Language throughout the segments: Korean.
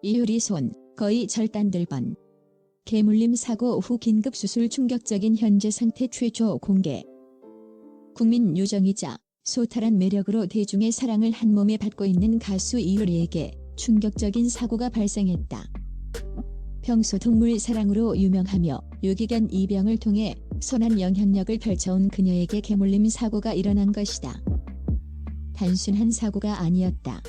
이효리 손 거의 절단될 뻔. 개물림 사고 후 긴급 수술 충격적인 현재 상태 최초 공개. 국민 요정이자 소탈한 매력으로 대중의 사랑을 한몸에 받고 있는 가수 이효리에게 충격적인 사고가 발생했다. 평소 동물 사랑으로 유명하며 유기견 입양을 통해 선한 영향력을 펼쳐온 그녀에게 개물림 사고가 일어난 것이다. 단순한 사고가 아니었다.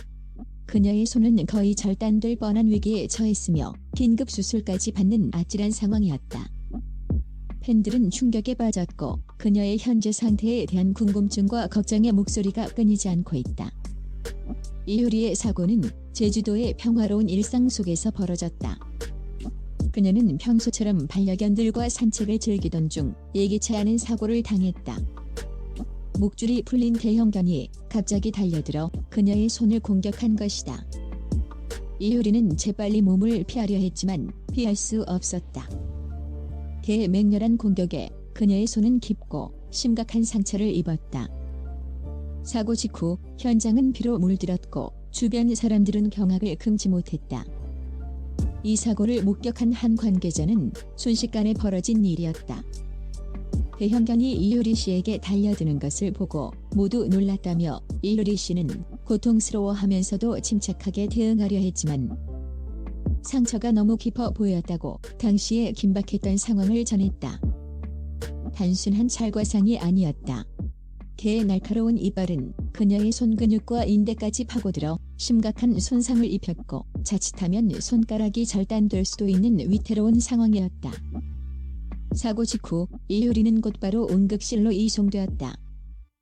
그녀의 손은 거의 절단될 뻔한 위기에 처했으며 긴급 수술까지 받는 아찔한 상황이었다. 팬들은 충격에 빠졌고 그녀의 현재 상태에 대한 궁금증과 걱정의 목소리가 끊이지 않고 있다. 이효리의 사고는 제주도의 평화로운 일상 속에서 벌어졌다. 그녀는 평소처럼 반려견들과 산책을 즐기던 중 예기치 않은 사고를 당했다. 목줄이 풀린 대형견이 갑자기 달려들어 그녀의 손을 공격한 것이다. 이효리는 재빨리 몸을 피하려 했지만 피할 수 없었다. 대맹렬한 공격에 그녀의 손은 깊고 심각한 상처를 입었다. 사고 직후 현장은 피로 물들었고 주변 사람들은 경악을 금치 못했다. 이 사고를 목격한 한 관계자는 순식간에 벌어진 일이었다. 대형견이 이효리 씨에게 달려드는 것을 보고 모두 놀랐다며 이효리 씨는 고통스러워하면서도 침착하게 대응하려 했지만 상처가 너무 깊어 보였다고 당시에 긴박했던 상황을 전했다. 단순한 찰과상이 아니었다. 개의 날카로운 이빨은 그녀의 손 근육과 인대까지 파고들어 심각한 손상을 입혔고 자칫하면 손가락이 절단될 수도 있는 위태로운 상황이었다. 사고 직후 이효리는 곧바로 응급실로 이송되었다.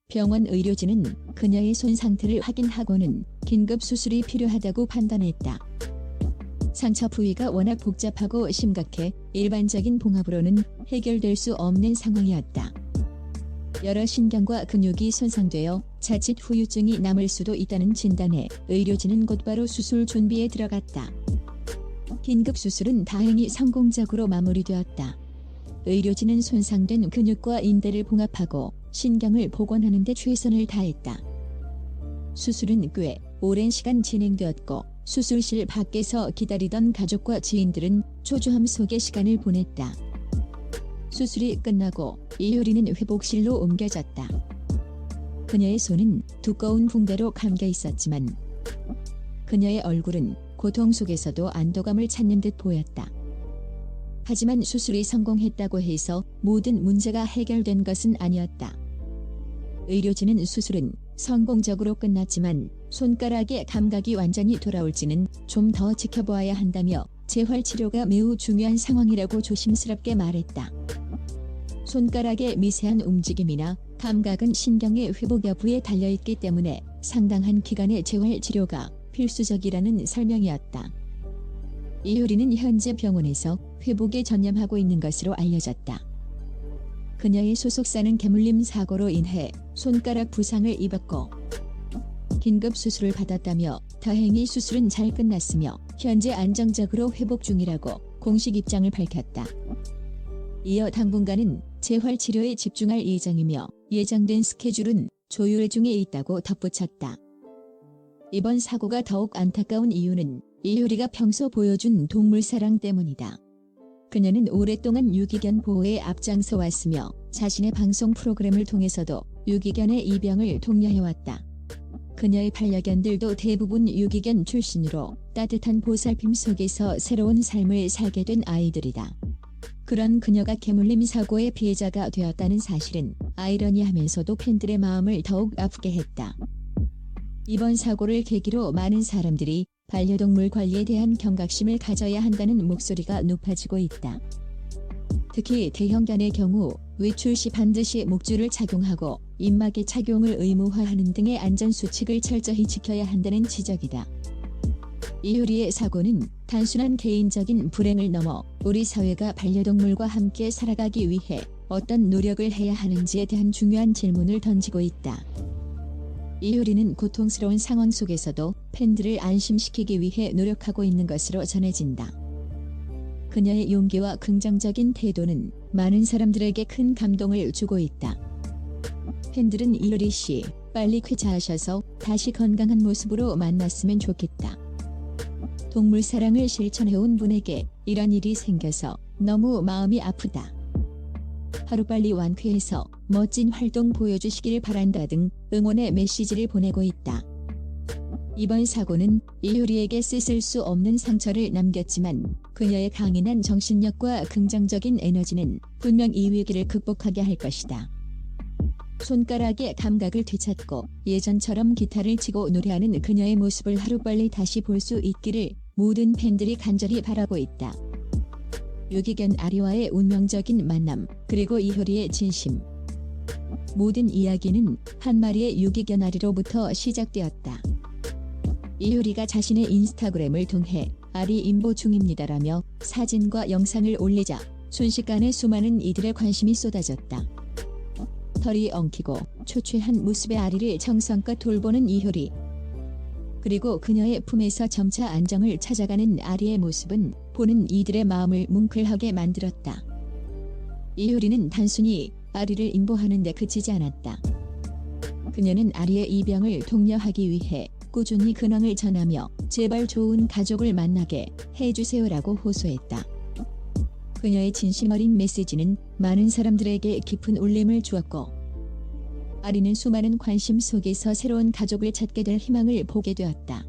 병원 의료진은 그녀의 손 상태를 확인하고는 긴급 수술이 필요하다고 판단했다. 상처 부위가 워낙 복잡하고 심각해 일반적인 봉합으로는 해결될 수 없는 상황이었다. 여러 신경과 근육이 손상되어 자칫 후유증이 남을 수도 있다는 진단에 의료진은 곧바로 수술 준비에 들어갔다. 긴급 수술은 다행히 성공적으로 마무리되었다. 의료진은 손상된 근육과 인대를 봉합하고 신경을 복원하는 데 최선을 다했다. 수술은 꽤 오랜 시간 진행되었고 수술실 밖에서 기다리던 가족과 지인들은 초조함 속의 시간을 보냈다. 수술이 끝나고 이효리는 회복실로 옮겨졌다. 그녀의 손은 두꺼운 붕대로 감겨 있었지만 그녀의 얼굴은 고통 속에서도 안도감을 찾는 듯 보였다. 하지만 수술이 성공했다고 해서 모든 문제가 해결된 것은 아니었다. 의료진은 수술은 성공적으로 끝났지만 손가락의 감각이 완전히 돌아올지는 좀 더 지켜보아야 한다며 재활치료가 매우 중요한 상황이라고 조심스럽게 말했다. 손가락의 미세한 움직임이나 감각은 신경의 회복 여부에 달려있기 때문에 상당한 기간의 재활치료가 필수적이라는 설명이었다. 이효리는 현재 병원에서 회복에 전념하고 있는 것으로 알려졌다. 그녀의 소속사는 개물림 사고로 인해 손가락 부상을 입었고 긴급 수술을 받았다며 다행히 수술은 잘 끝났으며 현재 안정적으로 회복 중이라고 공식 입장을 밝혔다. 이어 당분간은 재활치료에 집중할 예정이며 예정된 스케줄은 조율 중에 있다고 덧붙였다. 이번 사고가 더욱 안타까운 이유는 이효리가 평소 보여준 동물 사랑 때문이다. 그녀는 오랫동안 유기견 보호에 앞장서 왔으며 자신의 방송 프로그램을 통해서도 유기견의 입양을 독려해왔다. 그녀의 반려견들도 대부분 유기견 출신으로 따뜻한 보살핌 속에서 새로운 삶을 살게 된 아이들이다. 그런 그녀가 개물림 사고의 피해자가 되었다는 사실은 아이러니하면서도 팬들의 마음을 더욱 아프게 했다. 이번 사고를 계기로 많은 사람들이 반려동물 관리에 대한 경각심을 가져야 한다는 목소리가 높아지고 있다. 특히 대형견의 경우 외출 시 반드시 목줄을 착용하고 입마개 착용을 의무화하는 등의 안전수칙을 철저히 지켜야 한다는 지적이다. 이효리의 사고는 단순한 개인적인 불행을 넘어 우리 사회가 반려동물과 함께 살아가기 위해 어떤 노력을 해야 하는지에 대한 중요한 질문을 던지고 있다. 이효리는 고통스러운 상황 속에서도 팬들을 안심시키기 위해 노력하고 있는 것으로 전해진다. 그녀의 용기와 긍정적인 태도는 많은 사람들에게 큰 감동을 주고 있다. 팬들은 이효리 씨, 빨리 쾌차하셔서 다시 건강한 모습으로 만났으면 좋겠다. 동물 사랑을 실천해온 분에게 이런 일이 생겨서 너무 마음이 아프다. 하루빨리 완쾌해서 멋진 활동 보여주시길 바란다 등 응원의 메시지를 보내고 있다. 이번 사고는 이효리에게 씻을 수 없는 상처를 남겼지만 그녀의 강인한 정신력과 긍정적인 에너지는 분명 이 위기를 극복하게 할 것이다. 손가락의 감각을 되찾고 예전처럼 기타를 치고 노래하는 그녀의 모습을 하루빨리 다시 볼 수 있기를 모든 팬들이 간절히 바라고 있다. 유기견 아리와의 운명적인 만남, 그리고 이효리의 진심. 모든 이야기는 한 마리의 유기견 아리로부터 시작되었다. 이효리가 자신의 인스타그램을 통해 아리 임보 중입니다라며 사진과 영상을 올리자 순식간에 수많은 이들의 관심이 쏟아졌다. 털이 엉키고 초췌한 모습의 아리를 정성껏 돌보는 이효리. 그리고 그녀의 품에서 점차 안정을 찾아가는 아리의 모습은 보는 이들의 마음을 뭉클하게 만들었다. 이효리는 단순히 아리를 임보하는 데 그치지 않았다. 그녀는 아리의 이 병을 독려하기 위해 꾸준히 근황을 전하며 제발 좋은 가족을 만나게 해주세요라고 호소했다. 그녀의 진심 어린 메시지는 많은 사람들에게 깊은 울림을 주었고 아리는 수많은 관심 속에서 새로운 가족을 찾게 될 희망을 보게 되었다.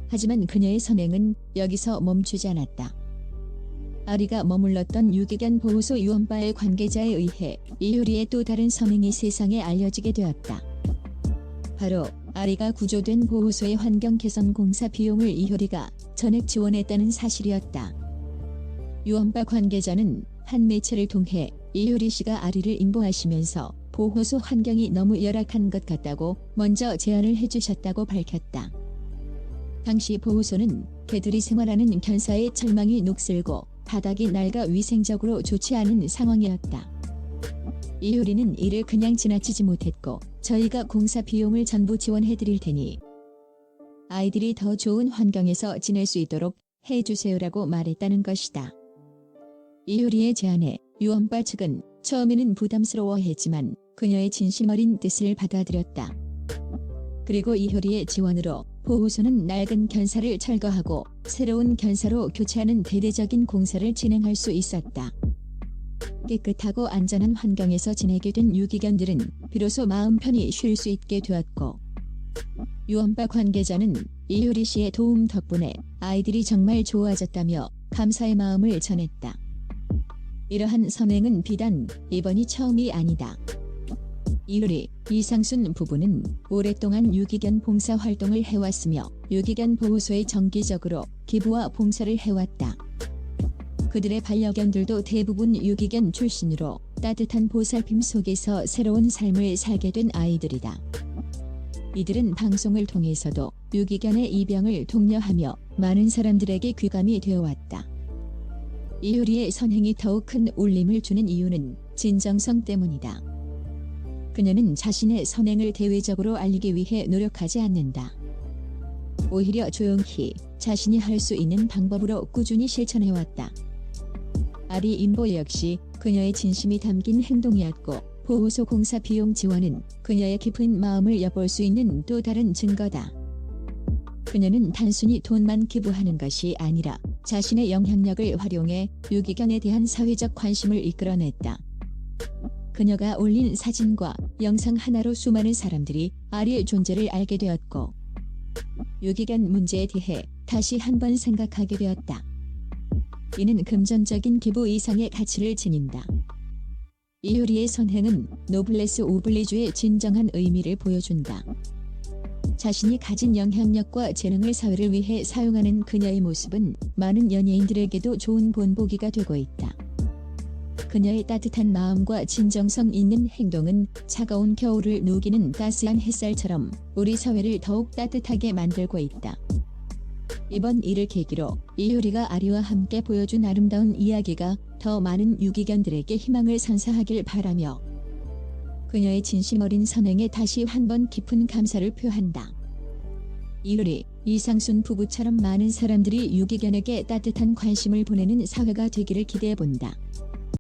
하지만 그녀의 선행은 여기서 멈추지 않았다. 아리가 머물렀던 유기견 보호소 유언바의 관계자에 의해 이효리의 또 다른 선행이 세상에 알려지게 되었다. 바로 아리가 구조된 보호소의 환경 개선 공사 비용을 이효리가 전액 지원했다는 사실이었다. 유언바 관계자는 한 매체를 통해 이효리 씨가 아리를 임보하시면서 보호소 환경이 너무 열악한 것 같다고 먼저 제안을 해주셨다고 밝혔다. 당시 보호소는 개들이 생활하는 견사의 철망이 녹슬고 바닥이 낡아 위생적으로 좋지 않은 상황이었다. 이효리는 이를 그냥 지나치지 못했고 저희가 공사 비용을 전부 지원해드릴 테니 아이들이 더 좋은 환경에서 지낼 수 있도록 해주세요라고 말했다는 것이다. 이효리의 제안에 유언바 측은 처음에는 부담스러워했지만 그녀의 진심 어린 뜻을 받아들였다. 그리고 이효리의 지원으로 보호소는 낡은 견사를 철거하고 새로운 견사로 교체하는 대대적인 공사를 진행할 수 있었다. 깨끗하고 안전한 환경에서 지내게 된 유기견들은 비로소 마음 편히 쉴 수 있게 되었고 유언바 관계자는 이효리 씨의 도움 덕분에 아이들이 정말 좋아졌다며 감사의 마음을 전했다. 이러한 선행은 비단 이번이 처음이 아니다. 이효리, 이상순 부부는 오랫동안 유기견 봉사 활동을 해왔으며 유기견 보호소에 정기적으로 기부와 봉사를 해왔다. 그들의 반려견들도 대부분 유기견 출신으로 따뜻한 보살핌 속에서 새로운 삶을 살게 된 아이들이다. 이들은 방송을 통해서도 유기견의 입양을 독려하며 많은 사람들에게 귀감이 되어왔다. 이효리의 선행이 더욱 큰 울림을 주는 이유는 진정성 때문이다. 그녀는 자신의 선행을 대외적으로 알리기 위해 노력하지 않는다. 오히려 조용히 자신이 할 수 있는 방법으로 꾸준히 실천해왔다. 아리 임보 역시 그녀의 진심이 담긴 행동이었고 보호소 공사 비용 지원은 그녀의 깊은 마음을 엿볼 수 있는 또 다른 증거다. 그녀는 단순히 돈만 기부하는 것이 아니라 자신의 영향력을 활용해 유기견에 대한 사회적 관심을 이끌어냈다. 그녀가 올린 사진과 영상 하나로 수많은 사람들이 아리의 존재를 알게 되었고 유기견 문제에 대해 다시 한번 생각하게 되었다. 이는 금전적인 기부 이상의 가치를 지닌다. 이효리의 선행은 노블레스 오블리주의 진정한 의미를 보여준다. 자신이 가진 영향력과 재능을 사회를 위해 사용하는 그녀의 모습은 많은 연예인들에게도 좋은 본보기가 되고 있다. 그녀의 따뜻한 마음과 진정성 있는 행동은 차가운 겨울을 녹이는 따스한 햇살처럼 우리 사회를 더욱 따뜻하게 만들고 있다. 이번 일을 계기로 이효리가 아리와 함께 보여준 아름다운 이야기가 더 많은 유기견들에게 희망을 선사하길 바라며 그녀의 진심 어린 선행에 다시 한번 깊은 감사를 표한다. 이효리, 이상순 부부처럼 많은 사람들이 유기견에게 따뜻한 관심을 보내는 사회가 되기를 기대해본다.